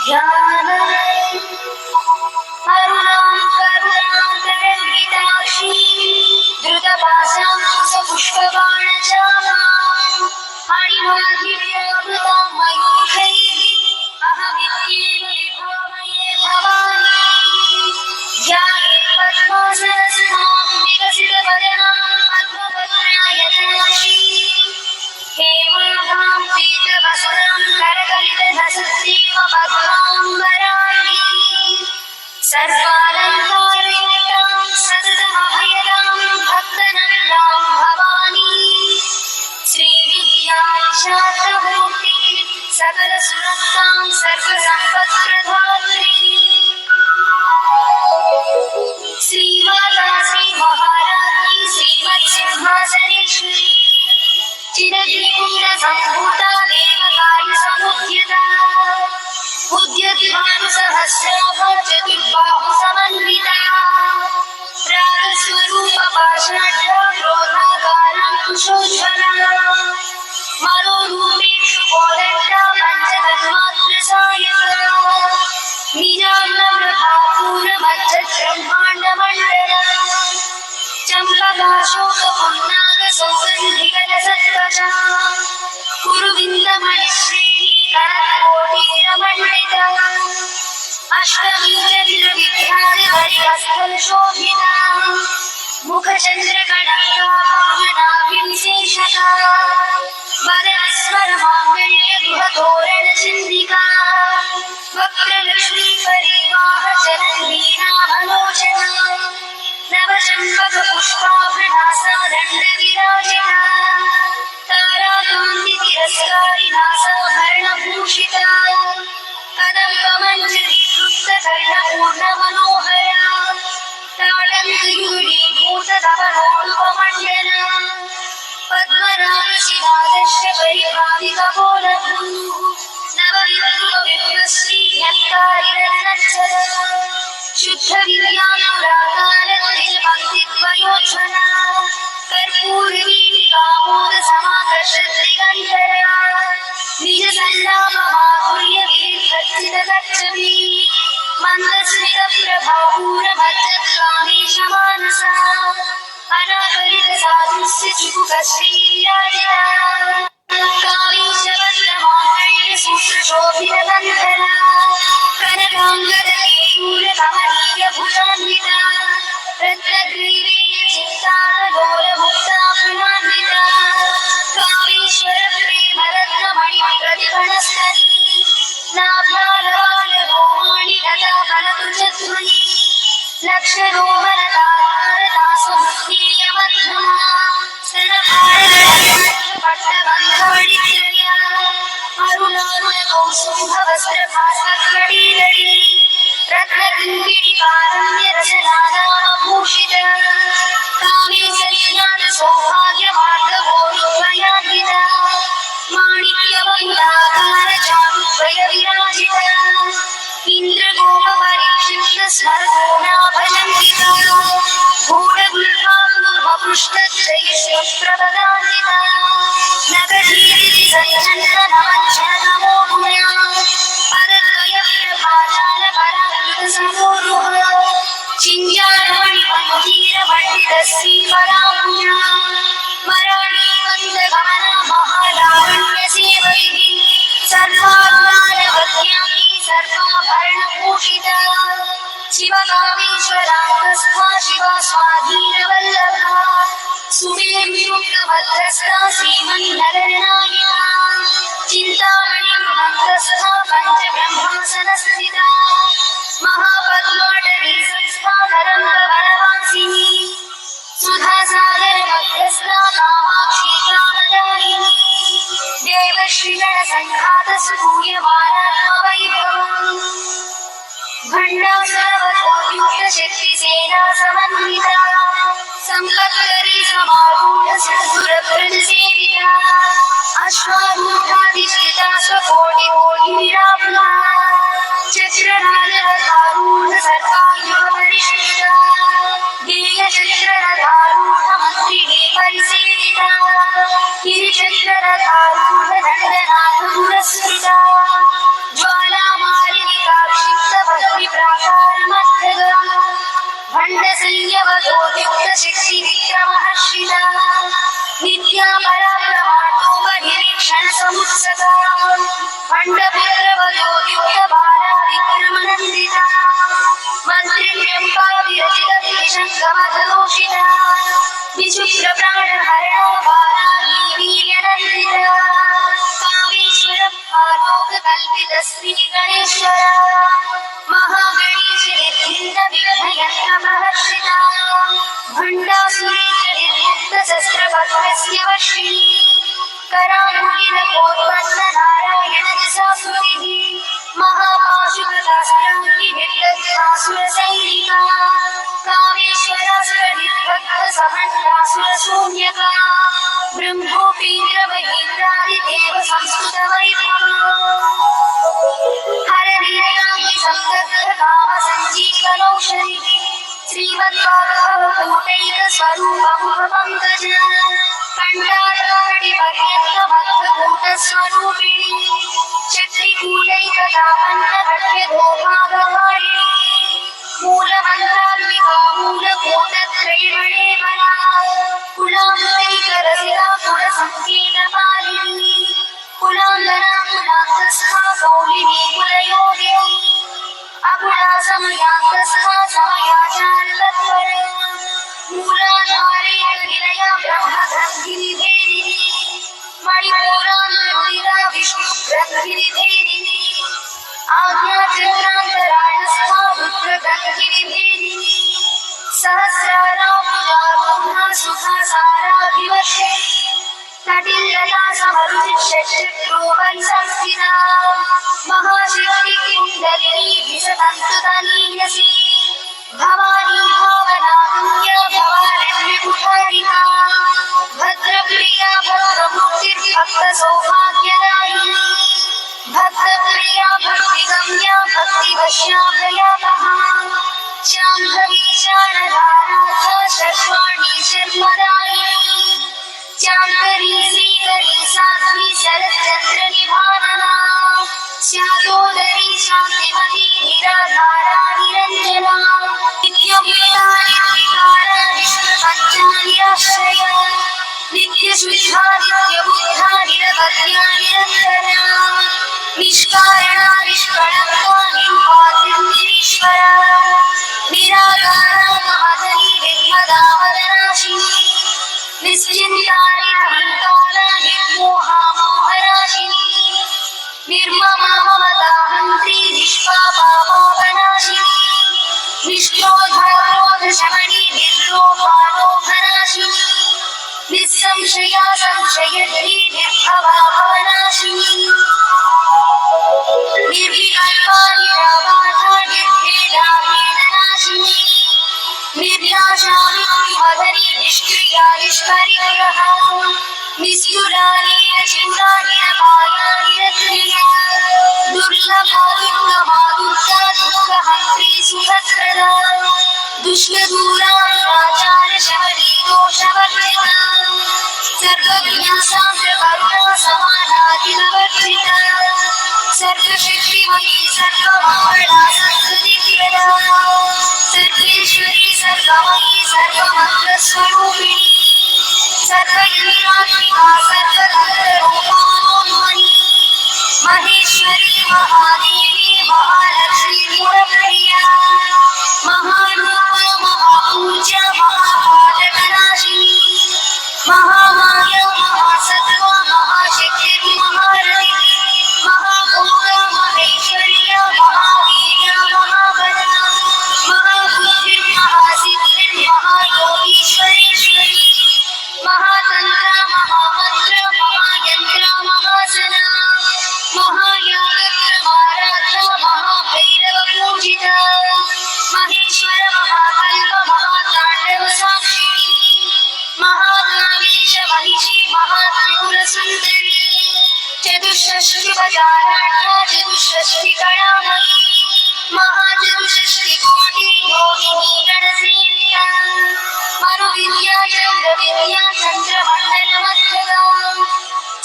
ध्यानम् अरुणां करुणाकरङ्गिताक्षी धृतपाशाङ्कुशपुष्पबाणचापाम् अणिमाधिव्यावृतां मयूखैः अहमित्येव विभावये भवानी ध्याये पद्मासनस्थां विकसितवदनां पद्मपत्रायताक्षी हेमाभां पीतवस्त्रां करकलितधसत्सेव पद्माम्बराङ्गी सर्वालङ्कारयुक्तां सततमभयदां भक्तनन्दां भवानी श्रीविद्यां शान्तमूर्ति सकलसुरक्षां सर्वसम्पत्प्रदात्री श्रीमाता श्रीमहाराज्ञी श्रीमत्सिंहासनेश्वरी चिरग्निकुण्डसम्भूता देवकार्यसमुद्यता उद्यद्भानुसहस्राभा चतुर्बाहुसमन्विता रागस्वरूपपाषाढ्या क्रोधाकाराङ्कुशोज्ज्वला मनोरूपेषु कोदण्डा पञ्चतन्मात्रसायका निजान्नप्रभापूर्णमध्यब्रह्माण्डमण्डला चम्पकाशोकपुन्नागसौगन्धिकलसत्त्वचा कुरुविन्दमणिश्रेणी करकोटीरमण्डिता अष्टमीचन्द्रविख्यातहरिहस्तशोभिता मुखचन्द्रकणकाभूषणाभिविशेषका वदनस्वरमाङ्गल्यगृहतोरणचिन्दिका वक्रलक्ष्मीपरिवाहचरन्वीणामलोचना नवचम्पकपुष्पाभृणासा दण्डविराजिता ताराकान्तितिरस्कारिणासाभरणभूषिता कदम्बमञ्जरीकृप्तकर्णपूर्णमनोहरा ताटङ्कयुगीभूतधवलोलुपमण्डला पद्मरागशिलादश्य परिभाविकपोलभूः नवविधुविश्रीह्यङ्कारिरत्नच्छला शुद्धविद्यानुरागारद्विजपङ्क्तिद्वयोज्ज्वला कर्पूरवीणिकामोदसमाकर्षद्दिगन्तरा निजसन्नाममाधुर्यवीर्भर्जितगच्छति मन्दस्मितप्रभापूरभद्रकामेशमानसा अनाकरितसाधुस्य चुकुकश्रीराजिता कामेशवल्लमाङ्गल्यसूत्रशोभितगन्धरा कनकाङ्गदकेयूरकमनीयभुजान्विता रत्नग्रीवेयचिन्ताकलोलमुक्ता पुनान्विता कामेश्वरप्रेमरत्नमणिप्रतिफलस्तरी नाभ्यालवालरोमाणि लता कनकचध्वनि लक्षरोमलतारतासमुत्तीर्यमध्यमा स्तनभारतपट्टबन्धवडित्रया अरुणारुणकौसुम्भवस्त्रभासकड़ीलड़ी रत्नकिङ्किणिकारण्यरसनादाभूषिता कामेशज्ञानसौभाग्यमार्गभोरुद्वयान्विता माणिक्यमन्दाकारचारुद्वयविराजिता इन्द्रगोपपरीक्षिप्तस्मरगोणाभलङ्किता भूतगुल्फाङ्गुपपृष्ठत्रयिष्वप्रपदान्विता नगरीरिसञ्चन्दनमञ्चनमो गुणा पदद्वयप्रभाजालपराकृतसमोरुहा चिञ्जारमणिमन्दिरमण्डितश्रीपरामुञ्जा मराठीवन्दगमना महालावण्यसेवैः सर्वाज्ञानवद्याङ्गी सर्वाभरणभूषिता शिवकामेश्वराङ्गस्था शिवा स्वाधीनवल्लभा सुमेरुयुक्तभद्रस्था श्रीमन्नरनायिका चिन्तामणिं भक्तस्था पञ्चब्रह्मासनस्थिता महापद्माटवी संस्था नरम्बवनवासिनी सुधासागरमध्यस्था कामाक्षी कामदायिनी देवश्रीगणसङ्घातसूयमानात्मवैभवम् भण्डासुरवधोद्युक्तशक्तिसेना समन्विता सम्पत्करी समारूढ सिद्धुरभृतसेविता अश्वारूढाधिष्ठिता स्वकोटिकोटिविराप्ता चक्रराजरथारूढ सर्वायुगपरिष्कृता ध्येयचक्ररथारूढमन्त्रिणे परिसेविता गिरिचक्ररथारूढ दण्डनाथपुरस्कृता ज्वालामालिनी सर्वतोद्युक्तशक्तिविक्रमहर्षिता नित्या पराक्रमाटोपनिरीक्षणसमुत्सका खण्डपुत्रवयोद्युक्तबालाविक्रमनन्दिता मन्त्रिण्यम्बाविरचितविशङ्गमधदोषिता विचित्रप्राणहरणो बालाही वीर्यनन्दिता कामेश्वरभालोककल्पितश्रीगणेश्वर महागणेशनिर्भिन्नविघ्नयन्त्रमहर्षिता भण्डासुरेन्द्रनिर्मुक्तशस्त्रभद्रस्य वर्षिणी कराङ्गुलिनकोत्पन्ननारायणदिशास्मृतिः महापाशुपदास्त्राङ्गिभिर्दग्धासुरसैनिका कामेश्वरासुरनिर्भक्तसमण्डासुरशून्यका ब्रह्मोपीन्द्रमहेन्द्रादिदेव संस्कृतवैभवा हरवीर्याङ्गि सप्तग्रहकामसञ्जीवनौषधिः श्रीमद्भागवतकूटैकस्वरूपमुखपङ्कज कण्ठाधारणिपर्यन्तमद्भुतस्वरूपिणी चक्रिकूटैकतापन्नभट्यधोभागवारिणी मूलमन्त्रात्मिका मूलकूटत्रैर्वणे बला कुलान्तैकरसिका कुलसङ्केतपालिनी कुलाङ्गना कुलान्तस्था कौलिनी कुलयोगिनी अकुला समयान्तस्था समयाचारतत्परा मूलाधारेकनिलया ब्रह्मग्रन्थिनिभेदिनी मणिपूरान्तरुदिता विष्णुग्रन्थिनिभेदिनी आज्ञाचक्रान्तरायस्था रुद्रग्रन्थिनिभेदिनी सहस्रारामुदारोहा सुखासाराभिवर्षिणी तटिल्लता समरुचिषट्चक्रोपरि संस्थिता महाशक्तिकुण्डलिनी विशतन्तुतनीयसी भवानी भावनागम्या भवारण्यकुठारिका भद्रप्रिया भद्रमुक्तिर्भक्तसौभाग्यदायिनी भक्तप्रिया भक्तिगम्या भक्तिवश्याभयापः शाम्भवी शारदानाथा शर्वाणी शर्मदायिनी चान्तरी श्रीकरी साध्वी शरच्चन्द्रनिभानना स्यादोदरी शान्तिमती निराधारा निरञ्जना नित्यमुक्ता निर्विकारा विश्वपञ्चानिराश्रया नित्यशुद्धा नित्यबुद्धा निरवध्या निरन्तरा निष्कारणा निष्कळङ्का निर्वातिर्निरीश्वरा निराकारा महादनी निर्मदावदनाशिनी निश्चिन्ता निर्हङ्कारा निर्मोहा मोहनाशिनी निर्ममा ममता हन्त्री निष्पापा पापनाशिनी निष्क्रोधशमनी निर्लोभालोभनाशिनी निस्संशया संशयधी निर्भवा भवनाशिनी निर्विकल्पा निराबाधा निर्भेदा भेदनाशिनी निर्नाशा मृत्युहरी निष्क्रिया निष्परिग्रहा निस्तुला नीलचिन्ता निरपाया निरत्रिया दुर्लभा दुर्गमा दुर्गा दुःखहन्त्री सुखप्रदा दुष्टदूरा दुराचार शबरी दोषवर्जिता सर्वज्ञा सान्द्रकरुणा समानादिनवर्जिता सर्वशक्तिमयी सर्वभावना संस्कृतिप्रदा सर्वेश्वरी सर्वमयी सर्वमन्त्रस्वरूपिणी सर्वयन्त्रात्मिका सर्वतन्त्ररूपामोन्मयी महेश्वरी महादेवी महालक्ष्मी मूलप्रिया महारूपा महापूज्या महापातकनाशिनी महामाया महासत्त्वा महाशक्तिर्महारथिः महाभोगा महेश्वर्या महावीर्या महाबला महाबुद्धिर्महासिद्धिर्महायोगीश्वरेश्वरी महातन्त्रा महामन्त्र महायन्त्रा महासना महायागप्रमाराध्या महाभैरवपूजिता महेश्वर महाकल्प महाताण्डवसाक्षिणी महाकामेश महिषी महात्रिपुरसुन्दरी चतुष्षष्टिपचाराढ्या चतुष्षष्टिकलामयी महाचतुष्षष्टिकोटि योगिनी गणसेविता मनुविद्या चन्द्रविद्या चन्द्रमण्डलमध्यगा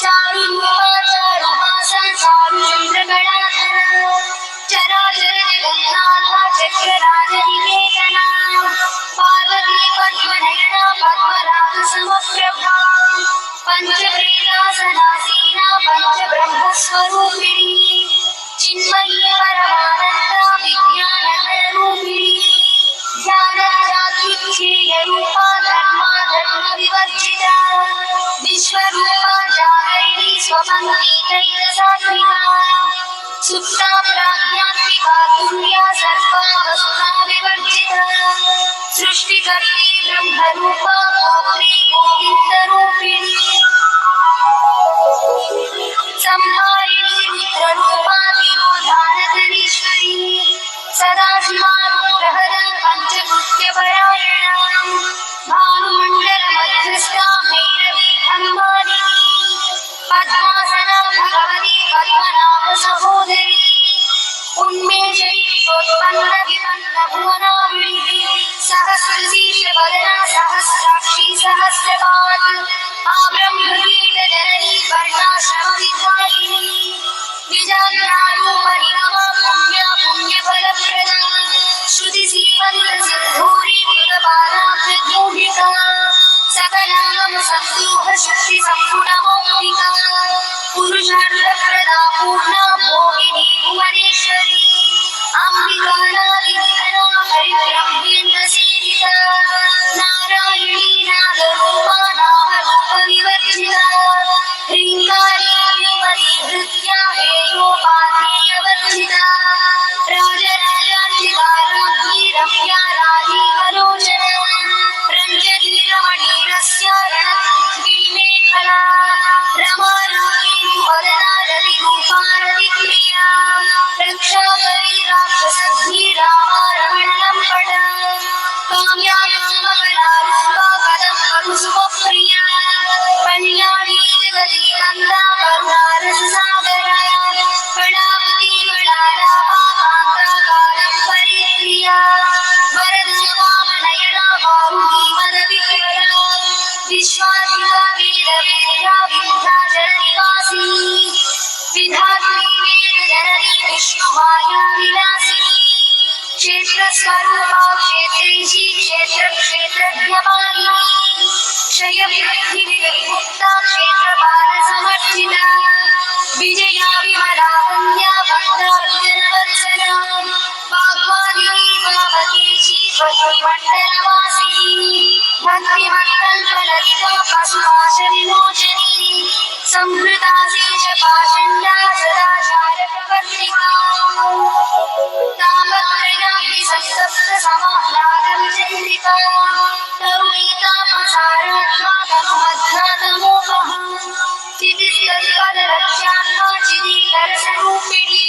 चारुरूपा चारुहासा चारुचन्द्रगणाधरा चराचर जगन्नाथा चक्रराजनिकेतना पार्वती वीर्यरूपा धर्मविवर्जिता विश्वरूपा जागरिणी स्वपङ्क्तितैकसात्विका सुप्ता प्राज्ञात्मिका तुल्या सर्वावस्थाविवर्जिता सृष्टिकर्त्री ब्रह्मरूपा गोत्री गोविन्दरूपिणी संहारिणी रुद्ररूपा विरोधानतरीश्वरी सदाशिवानुग्रहदा पञ्चकृत्यपरायणा भानुमण्डलमध्यस्था भैरवी खम्बादिनी पद्मासना भगवती पद्मनाभसहोदरी उन्मेषरी विश्वोत्पन्नविपन्नभुवनाविणी सहस्रशीर्षवदना सहस्राक्षी सहस्रपात् आब्रह्मकीटजननी वर्णाश्रमविद्वारिणी विजाज्ञारूपरिणमा पुण्या पुण्यफलप्रदा श्रुतिसीमन्तसिन्धूरी कृतपादाभ्यगूढिका सकलागम संदूह शक्ति संपूर्णमौलिका पुरुषार्थप्रदा पूर्णा भोगिनी भुवनेश्वरी अम्बिकानादिघना हरिब्रह्मेन्द्रसेविता नारायणी नागरूपा नामरूपविवर्जिता ह्रीङ्कारी श्रीमती हृद्या हेयोपाधेयवर्जिता राजराजान्विता राज्ञी रम्या राजीवलोचना रञ्जनी रमणीरस्य रणत्रिमेखला रमा राकेन्दुवदना रविरूपा रविप्रिया रक्षाकरी राक्षसध्नी रामा रमणलम्पटा काम्या कामबलारूपा कदम्बकुसुमप्रिया कल्याणी जगती कन्दा करुणारससागरा कलावती कलालापा कान्ता कादम्बरीप्रिया वरदा वामनयना बाहुली मदविह्वला विश्वाधिका वेदवेद्या विन्ध्याचलनिवासिनी विधात्री वेदजननी विष्णुमाया विलासिनी क्षेत्रस्वरूपा क्षेत्रेशी क्षेत्रक्षेत्रज्ञपालिनी क्षयवृद्धिविमुक्ता क्षेत्रपालसमर्जिता विजया विमला वन्द्या भक्तार्जनवत्सला वाग्वादिनी वावकेशी भक्तिमण्डलवासिनी भक्तिमत्कल्पललिता पशुपाशविमोचनी संहृता शेषपाषण्डा सदाचारप्रवर्तिका तापत्रयाग्निसन्तप्तसमाह्लादविचन्द्रिका तरुणीतापसारात्मा तनुमध्यातमोपहा चितिस्तत्पदलक्ष्यात्मा चिदीकरस्वरूपिणी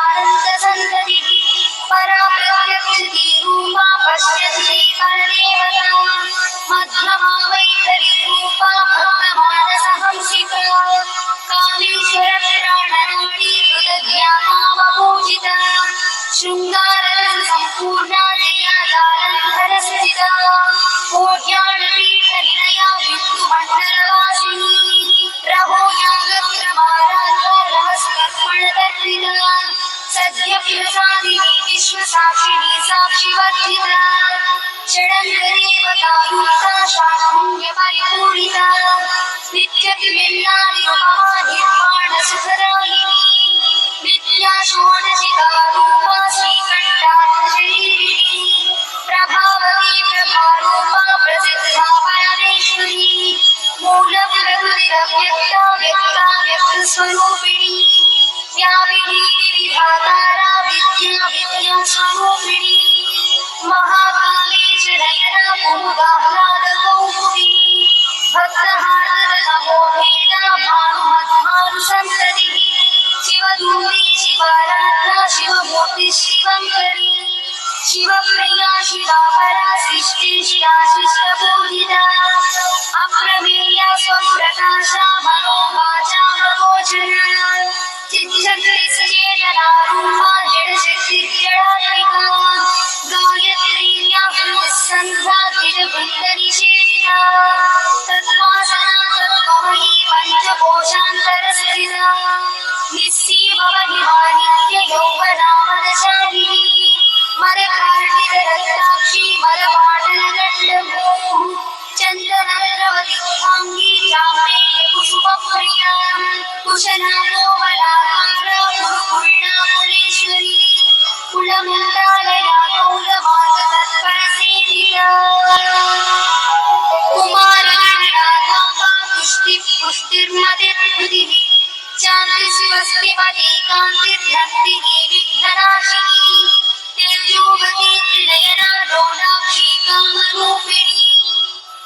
स्वात्मानन्दललीभूतब्रह्माद्यानन्दसन्ततिः परा प्रत्यक्षितीरूपा पश्यन्ती परदेवता मध्यमा वैखरीरूपा भक्तमानसहंसिका कामेश्वरप्राणनाडी कृतज्ञातावपूजिता शृङ्गाररससम्पूर्णा जया जालन्धरस्थिता कोट्यानपीठनिलया विष्णुमण्डलवासिनी रघोयागत्रमाराध्या रहस्कर्मणतर्पिता सद्यप्रसादिनी विश्वसाक्षिणी साक्षिवर्जिता षडङ्गदेवतायुक्ता शाकुण्यपरिपूरिता नित्यतिमिन्नादिरुपमा निर्वाणसुखदायिनी विद्या षोडशिकारूपा श्रीकण्ठार्थशरीरिणी प्रभावती प्रभारूपा प्रसिद्धा परमेश्वरी मूलप्रकृतिरव्यक्ता व्यक्ता व्यक्तस्वरूपिणी व्यापिनी विधातारा विद्या विद्यास्वरूपिणी महाकालेश नयना कुमुदाह्लादकौमुदी भक्तहार्दतमोभेदा भानुमध्वानुसन्ततिः शिवदूती शिवाराध्या शिवमूर्तिः शिवङ्करी शिवप्रिया शिवापरा शिष्टेष्टा शिष्टपूजिता अप्रमेया स्वप्रकाशा मनोवाचा मनोचना चिच्छक्रिश्चेतनारूपा जडशक्तिर्जडात्मिका गायत्रीया हृदस्सन्ध्या गिरिवृन्दनिषेविता तत्त्वासना तत्त्वमयी पञ्चकोशान्तरस्थिता निस्सीमवहिमानित्ययौवनामदशालिनी मरकार्णितरत्नाक्षी मलपाटलदण्डभूः चन्दनद्रवदिग्धाङ्गी चाम्बेय कुसुमप्रिया कुशनाकोमलाकारा कुलपुर्णाकुलेश्वरी कुलमुण्डालया पुष्टिर्मतिर्हृदिः शान्ति स्वस्तिमती कान्तिर्नन्दिनी विघ्ननाशिनी तेजोवती त्रिनयना लोलाक्षी कामरूपिणी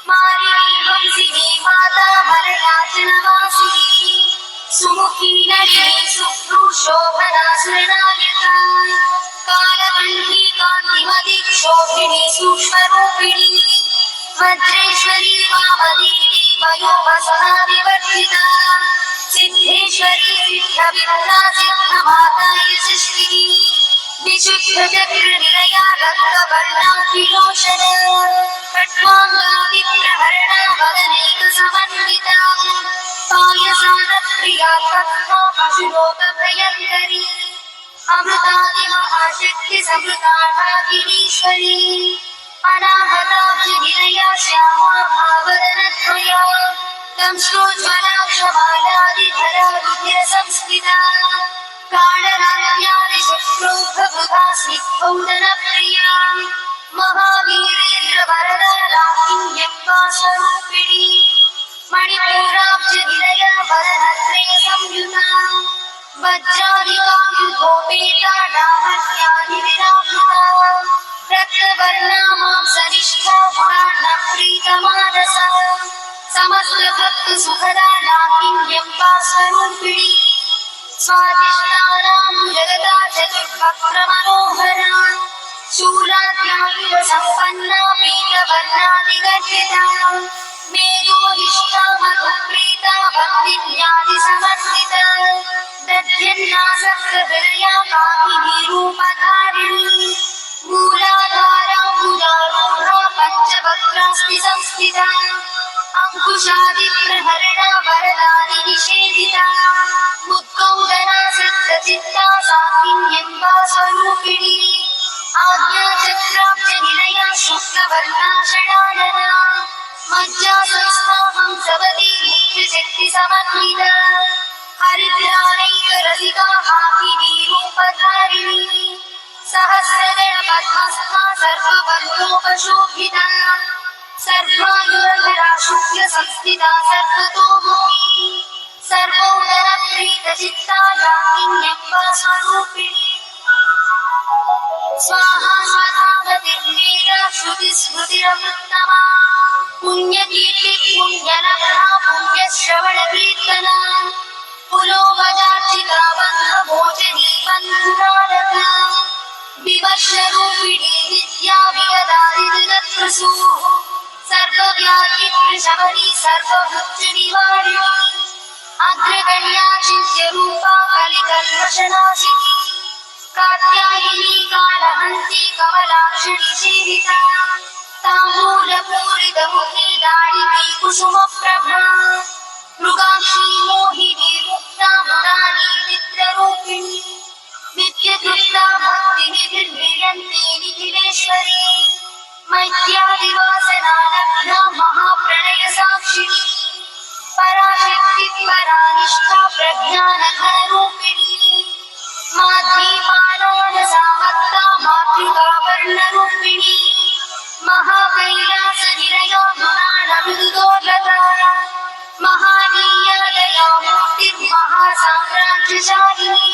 मालिनी हंसिनी माता हरयाचनवासिनी सुमुखी नलिनी सुभ्रूशोभना सुरनायका कालकण्ठी कान्तिमती क्षोभिणी सूक्ष्मरूपिणी वज्रेश्वरी वामदेवी वयोवसना विवर्धिता सिद्धेश्वरी सिद्धविद्या सिद्धमाता यशस्विनी विशुद्धचक्रनिलया रक्तवर्णा त्रिलोचना खट्वाङ्गा विप्रहरणा वदनैकसमन्विता पायसानप्रिया तत्त्वा पशुलोकभयङ्करी अमृतादिमहाशक्ति समृताढाकिनीश्वरी अनाहताब्जनिलया श्यामा भावदनद्वया दंश्रोज्ज्वलाक्षमालादिधरा रुद्रसंस्थिता कालराज्ञादिशक्रोद्भवगा स्निग्धौदनप्रिया महावीरेन्द्रवरदा राकिन्यम्बा स्वरूपिणी मणिपूराब्जनिलया वरहस्ते संयुता वज्रादिकायुधोपेता डामर्यादिविराजिता रक्तवर्णा मांसनिष्ठा पुराणप्रीतमानसा समस्तभक्तसुखदा नाकिन्यम्बा स्वरूपिणी स्वादिष्टानां जगदा चतुर्वक्त्रमनोहरा शूलाद्यायुधसम्पन्ना पीतवर्णादिगर्भिता मेधोनिष्ठा मधुप्रीता भक्तिज्ञातिसमर्पिता दध्यन्नासक्तहृदया कामिनी रूपधारिणी मूलाधाराम्बुजारूढा पञ्चवक्त्रास्ति संस्थिता अंकुशादिप्रहरणा वरदादिनिषेधिता मुद्गौदना सत्तचित्ता साकिन्यम्बा स्वरूपिणी आज्ञाचक्राब्जनिलया शुक्लवर्णा षडानना मज्जासंस्था हंसवती मुख्यशक्तिसमन्विता हरिद्राणैकरसिका हाकिनी रूपधारिणी सहस्रदलपद्मस्था सर्ववर्णोपशोभिता सर्वायुधरा शुक्लसंस्थिता सर्वतोमुखी सर्वोदरप्रीतचित्ता राकिन्यम्बा स्वरूपिणी स्वाहा स्वधावतिर्वेदा श्रुतिस्मृतिरमृतमा पुण्यकीर्ति पुण्यनगरा पुण्यश्रवणकीर्तना पुलोमदार्चिता बन्धमोचनी बन्धुनारका विवर्षरूपिणी विद्या विगदादिजगत्प्रसू सर्वव्याधि प्रशमनी सर्वभृत्यनिवारिणी अग्रगण्या चिन्त्यरूपा कलिकल्मषनाशिनी कात्यायिनी कालहन्ती कमलाक्षिणी सेविता ताम्बूलपूरितमुखी दाडिनी कुसुमप्रभा मृगाक्षी मोहिनी मुक्ता मुदानी नित्यरूपिणी नित्यतृप्ता भक्तिनिधिर्नियन्ती निखिलेश्वरी मैत्यादिवासना लग्ना महाप्रणय साक्षिणी पराशक्ति परानिष्ठा प्रज्ञानघनरूपिणी माध्वीपालानसामत्ता मातृका वर्णरूपिणी महाकैलासनिलया गुणानमृदुदोर्लता महानीया दयामूर्तिर्महासाम्राज्यशालिनी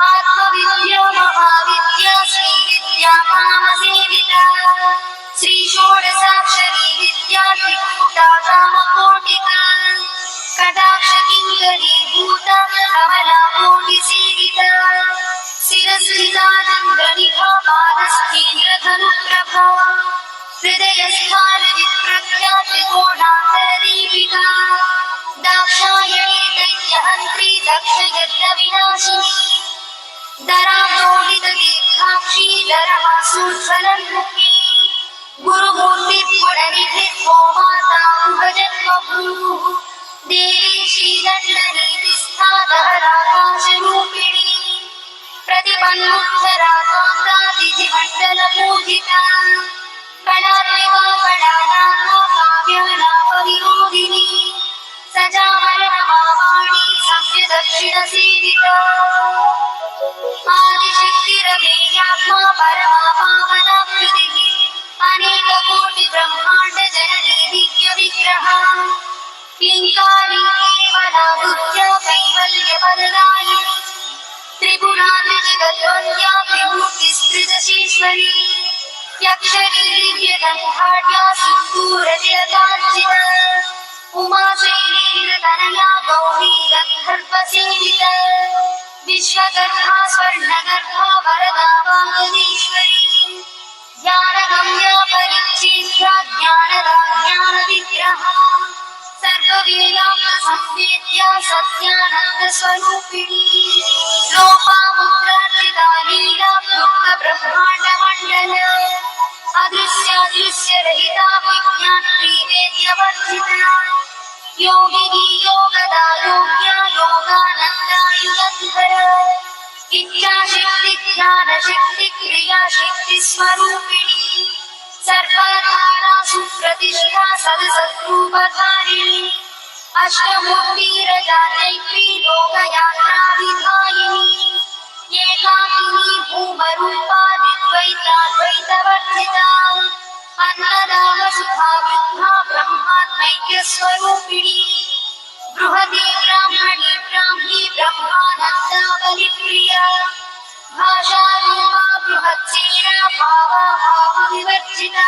आत्मविद्या महाविद्या श्रीविद्या कामसेविता श्रीषोडशाक्षरी विद्या त्रिकूटा कामकोटिका कटाक्षकिङ्करी भूता कमलाकोटिसेविता शिरस्थिता चन्द्रनिभा पादस्थेन्द्रधनुप्रभा हृदयस्थानविप्रख्या त्रिकोणान्तरदीपिका दाक्षायणी दैत्यहन्त्री दक्षयज्ञविनाशिनी दराम्रोलितदीर्घाक्षी दरहासोज्ज्वलन्मुखी गुरुमूर्तिर्गुणनिधिर्गो माता भुवजन्मभूः देवी श्रीदण्डनीतिस्था दहराकाशरूपिणी प्रतिपन्मुक्तरा कान्तातिथिमण्डलपूजिता कलात्मिका कलानाथा काव्यालापविनोदिनी सजावरणमावाणी सव्यदक्षिणसेविता आदिशक्तिरमेयात्मा परमा पावनाकृतिः अनेककोटिब्रह्माण्ड जननी दिव्यविग्रहा ह्रीङ्कारी केवला दुर्या कैवल्यवरदायिनी त्रिपुरादिजगद्वन्द्या विभूतिस्त्रिदशेश्वरी यक्षगिरिव्यगन्धाढ्या सिन्दूरजयकाञ्चिता उमा शैलेन्द्रतनया गौरी गन्धर्वसेविता विश्वगर्भा स्वर्णगर्भा वरदा वागदीश्वरी ज्ञानगम्या परिच्छेद्या ज्ञानदा ज्ञानविग्रहा सर्ववेदान्तसंवेद्या सत्यानन्दस्वरूपिणी लोपामुद्रार्चिता लीला ब्रह्माण्डमण्डला अदृश्यादृश्यरहिता विज्ञात्री वेद्यवर्जिता योगिनी योगदा योग्या योगानन्दा युगन्धरा इच्छाशक्ति ध्यानशक्ति क्रियाशक्ति स्वरूपिणी सर्वधारा सुप्रतिष्ठा सदसद्रूपधारिणी अष्टमूर्तिरजातैत्री लोकयात्रा विधायिनी एकाकिनी भूमरूपादिद्वैताद्वैतवर्जिता अन्नदानसुधा वृद्धा ब्रह्मात्मैक्यस्वरूपिणी बृहती ब्राह्मणी ब्राह्मी ब्रह्मानन्दा बलिप्रिया भाषारूपा बृहत्सेना भावा भावविवर्जिता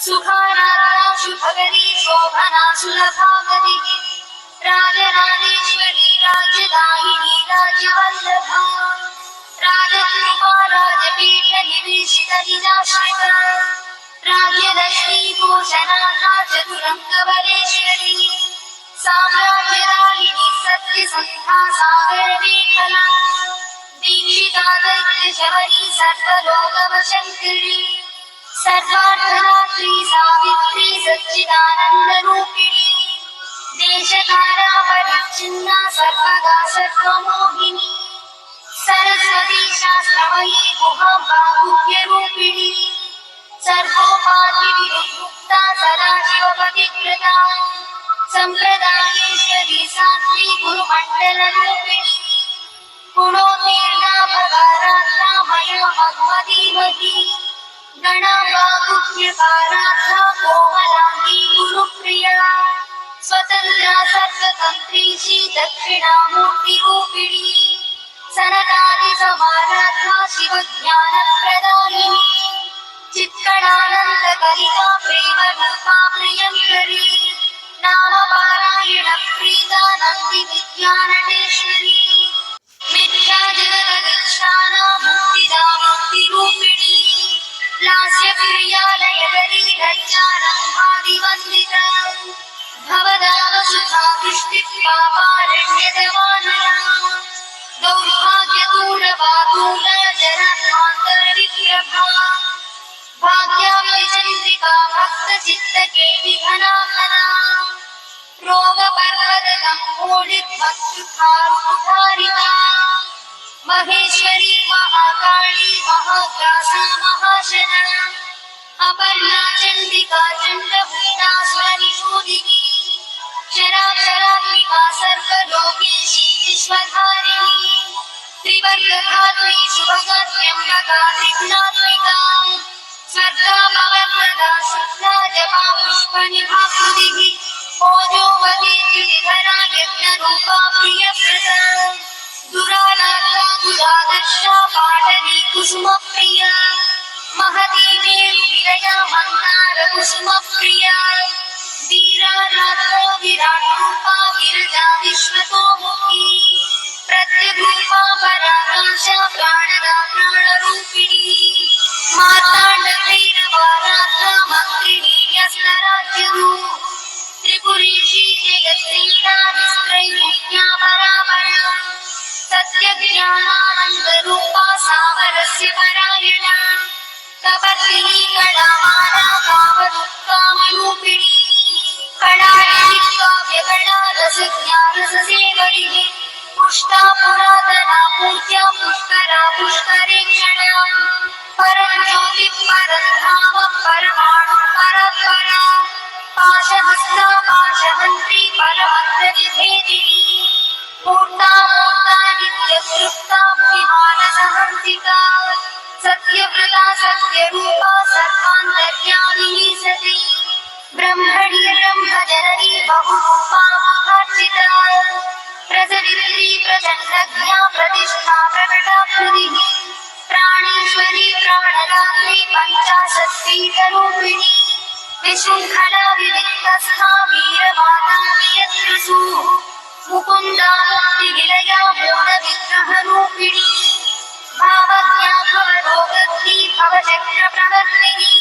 सुखानात्मा शुभगरी शोभना सुलभागतिः राजराजेश्वरी राज्यदायिनी राज्यवल्लभा राजकृपा राजपीठनिवेशितनिजाश्रिता राज्यदर्शी घोषणाथा चतुरङ्गबलेश्वरी साम्राज्यदायिनी सत्यसन्धा सागरमेखला दीक्षिता दैत्यशबरी सर्वलोकवशङ्करी सर्वार्थदात्री सावित्री सच्चिदानन्दरूपिणी देशकाला परिच्छिन्ना सर्वदा सर्वमोहिनी सरस्वती शास्त्रमयी गुहाम्बा गुह्यरूपिणी सर्वोपाधिविमुक्ता सदाशिवपतिकृता सम्प्रदायेश्वरी साध्वी गुरुमण्डलरूपिणी गुणोत्तीर्णा भगाराध्या मया भगवतीमती गणाम्बा गुह्यकाराध्या कोमलाङ्गी गुरुप्रिया स्वतन्त्रा सर्वतन्त्री श्री दक्षिणामूर्तिरूपिणी सनकादिसमाराध्या शिवज्ञानप्रदायिनी चित्कणानन्दकलिका प्रेमरूपा प्रियङ्करी नामपारायण प्रीता नन्दी विद्यानटेश्वरी मिथ्याजगदधिष्ठाना मुक्तिदा मुक्तिरूपिणी लास्यप्रिया लयकरी लज्जारम्भादिवन्दिता भवदावसुधा वृष्टिपापारण्यदवानला दौर्भाग्यदूरवादूला जरान्तान्तरविप्रभा भाग्याम्बिचन्द्रिका भक्तचित्तके विघ्नाघना रोगपर्वतदम्भोलिर्भक्तृधारुधारिता महेश्वरी महाकाली महाग्रासा महाशना अपर्णा चण्डिका चण्डभूतासुरनिषूदिनी शराक्षरात्मिका सर्वलोकेशी विश्वधारिणी त्रिवर्गधात्री शुभगत्यम्बका त्रिगुणात्मिका स्वर्गापवर्गदा शुक्ला जपा पुष्पनिभाकृतिः ओजोवती त्रिधरा यज्ञरूपा प्रियप्रदा दुराराध्या दुरादर्शा पाटली कुसुमप्रिया महती मेरुविलया मन्दारकुसुमप्रिया वीराराध्या विराट्रूपा गिरिजा विश्वतोमुखी प्रत्यग्रूपा पराकाशा प्राणदा प्राणरूपिणी मार्ताण्डभैरवाराध्या मन्त्रिणी न्यस्तराज्यदू त्रिपुरेशी जगत्सेनाधिस्त्रैमुख्या परापरा सत्यज्ञानानन्दरूपा सावरस्य परायणा कपर्दिनी कलामाला कामदुःखामरूपिणी कणालिनी काव्यकणा रसज्ञानससेवरिः पुष्टा पुरातना पूज्या पुष्करा पुष्करेक्षणा परं ज्योतिः परं धाम परमाणु परात्परा पाशहस्ता पाशहन्त्री परमन्त्रविभेदिनी मूर्ता मूर्ता नित्यतृप्ता विमानसहन्तिका सत्यव्रता सत्यरूपा सर्वान्तर्यामिनी सती ब्रह्मणि ब्रह्मजननी बहुरूपा महार्चिता प्रसवित्री प्रचण्डज्ञा प्रतिष्ठा प्रकटाकृतिः प्राणेश्वरी प्राणदात्री पञ्चाशत्पीठरूपिणी विशृङ्खला विविक्तस्था वीरमाता नियत्रिषुः मुकुन्दा मुक्तिनिलया मूलविग्रहरूपिणी भावज्ञा भवरोगग्नी भवचक्रप्रवर्तिनी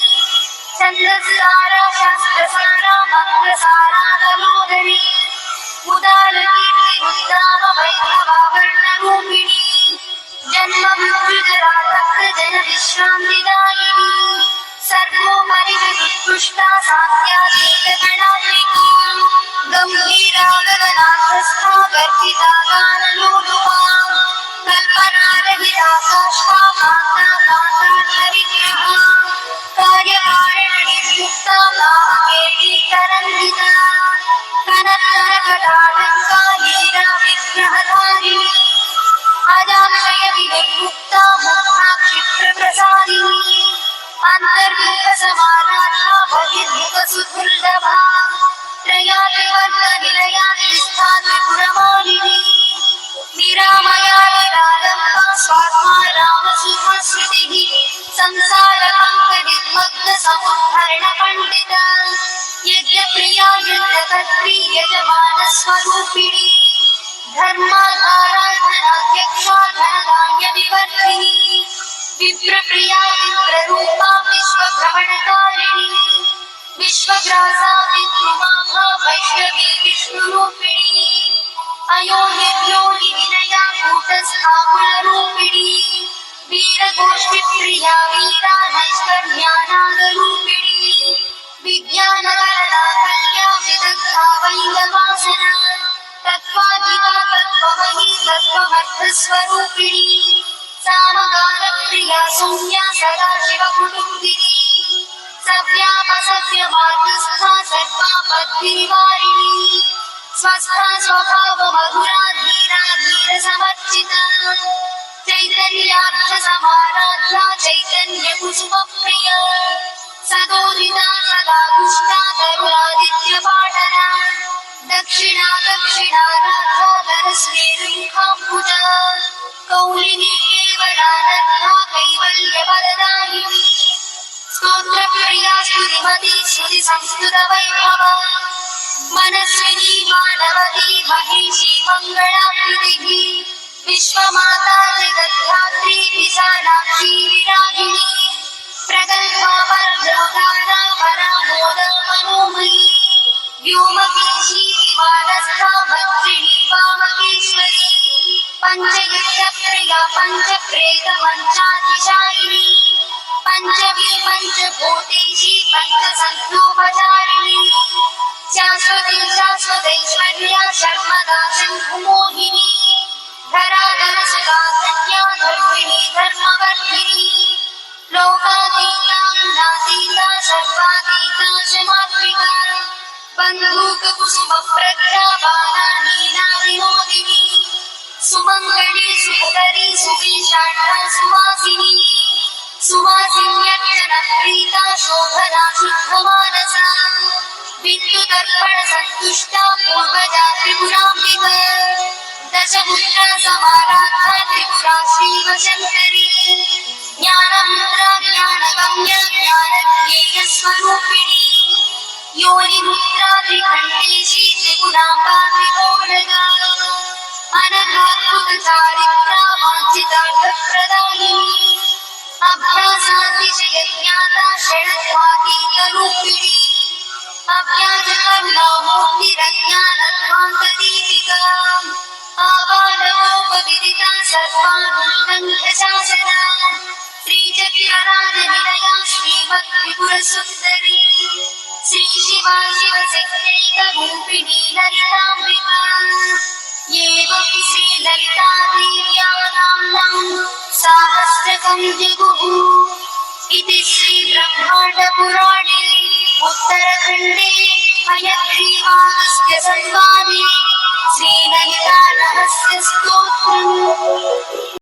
छन्दस्सारा शास्त्रसारा मन्त्रसारा तलोदरी उदारकीर्तिरुद्दाम वैभवावर्णरूपिणी जन्म जन विश्रान्तिदायिनी सर्वोपरि विदुत्कृष्टा साध्यादेकगणात्मिका गम्भीरा गगनाथस्था गर्जिता गानलोलुपा कल्पनारहिता साष्टा कान्ता कान्तार्थविग्रहा कार्यकारणनिर्युक्ता कामकेलीकरन्दिता कनत्तरकटाटङ्का लीला विग्रहधारिणी अजाक्षय विनिर्मुक्ता मुक्ता क्षिप्रप्रसादिनी अन्तर्मुखसमानाथा बहिर्मुखसुदुर्लभा त्रयातिवर्गनिलया तिष्ठा त्रिपुरमालिनी निरामया निरालम्बा स्वात्मा रामसुभाश्रुतिः संसारपङ्कनिर्मग्नसमुद्धरणपण्डिता यज्ञप्रिया यज्ञकर्त्री यजमानस्वरूपिणी धर्माधाराधनाध्यक्षा धनधान्यविवर्धिनी विप्रप्रिया विप्ररूपा विश्वभ्रमणकारिणी विश्वग्रासा विद्रुमाभा वैष्णवी विष्णुरूपिणी अयोनिर्योनिविनया कूटस्था कुलरूपिणी वीरगोष्ठिप्रिया वीरा नैष्कर्म्यानागरूपिणी विज्ञानकरणा कल्या विदग्धा वैलवासना तत्त्वाधिका तत्त्वमयी तत्त्वमर्थस्वरूपिणी सामगानप्रिया सौम्या सदाशिवकुटुम्बिनी सव्यापसव्यमार्गस्था सर्वापद्भिर्वारिणी स्वस्था स्वभावमधुरा धीरा धीरसमर्चिता चैतन्यार्थसमाराध्या चैतन्यकुसुमप्रिया सदोदिता सदा दुष्टा तरुणादित्यपाटना दक्षिणा दक्षिणाराध्या धरस्मेरुमुखाम्बुजा कौलिनी केवलानर्था कैवल्यवरदायिनी स्तोत्रप्रिया स्तुतिमती श्रुतिसंस्कृतवैभवा मनस्विनी मानवती महेशी मङ्गलाकृतिः विश्वमाता जगद्धात्री विशालाक्षी विरागिणी प्रगल्भा परमोदारा परामोदा मनोमयी व्योमकेशी विमानस्था भद्रिणी वामकेश्वरी पञ्चयुद्धप्रिया पञ्चप्रेतमञ्चाधिशायिनी पञ्चवी पञ्चभूतेशी पञ्चसन्धोपचारिणी शाश्वती शाश्वतैश्वर्या शर्मदा शङ्खुमोहिनी धराधरसुखाधन्या धर्मिणी धर्मवर्धिनी लोकातीता गुणातीता सर्वातीता शमात्मिका बन्धूककुसुमप्रज्ञा बालानीना विनोदिनी सुमङ्गली सुभदरी सुविशाखा सुवासिनी सुवासिन्यर्चनप्रीता शोभना शुद्धमानसा विद्युदर्पणसन्तुष्टा पूर्वजा त्रिपुराम्बिका दशमुद्रा समाराधा त्रिपुरा श्रीवशङ्करी ज्ञानमुद्रा ज्ञानगम्य ज्ञानध्येयस्वरूपिणी योनिमुद्रा त्रिकण्ठेशी त्रिपुराम्बा त्रिकोणगा अनघाद्भुतचारित्रा वाञ्छितार्थप्रदायिनी अभ्यासातिशयज्ञाता षडध्वातीतरूपिणी अव्याजकर्णामूर्तिरज्ञानध्वान्तदीपिका आबालवोपविदिता सर्वानुल्लङ्घ्यशासना श्रीचक्रराजनिलया श्रीमत्त्रिपुरसुन्दरी श्रीशिवा शिवशक्त्यैकरूपिणी ललिताम्बिका एवं श्रीललितादेव्या नाम्नां साहस्रकं जगुः इति श्रीब्रह्माण्डपुराणे उत्तरखण्डे हयग्रीवागस्त्य संवादे श्रीललितारहस्यस्तोत्रम्।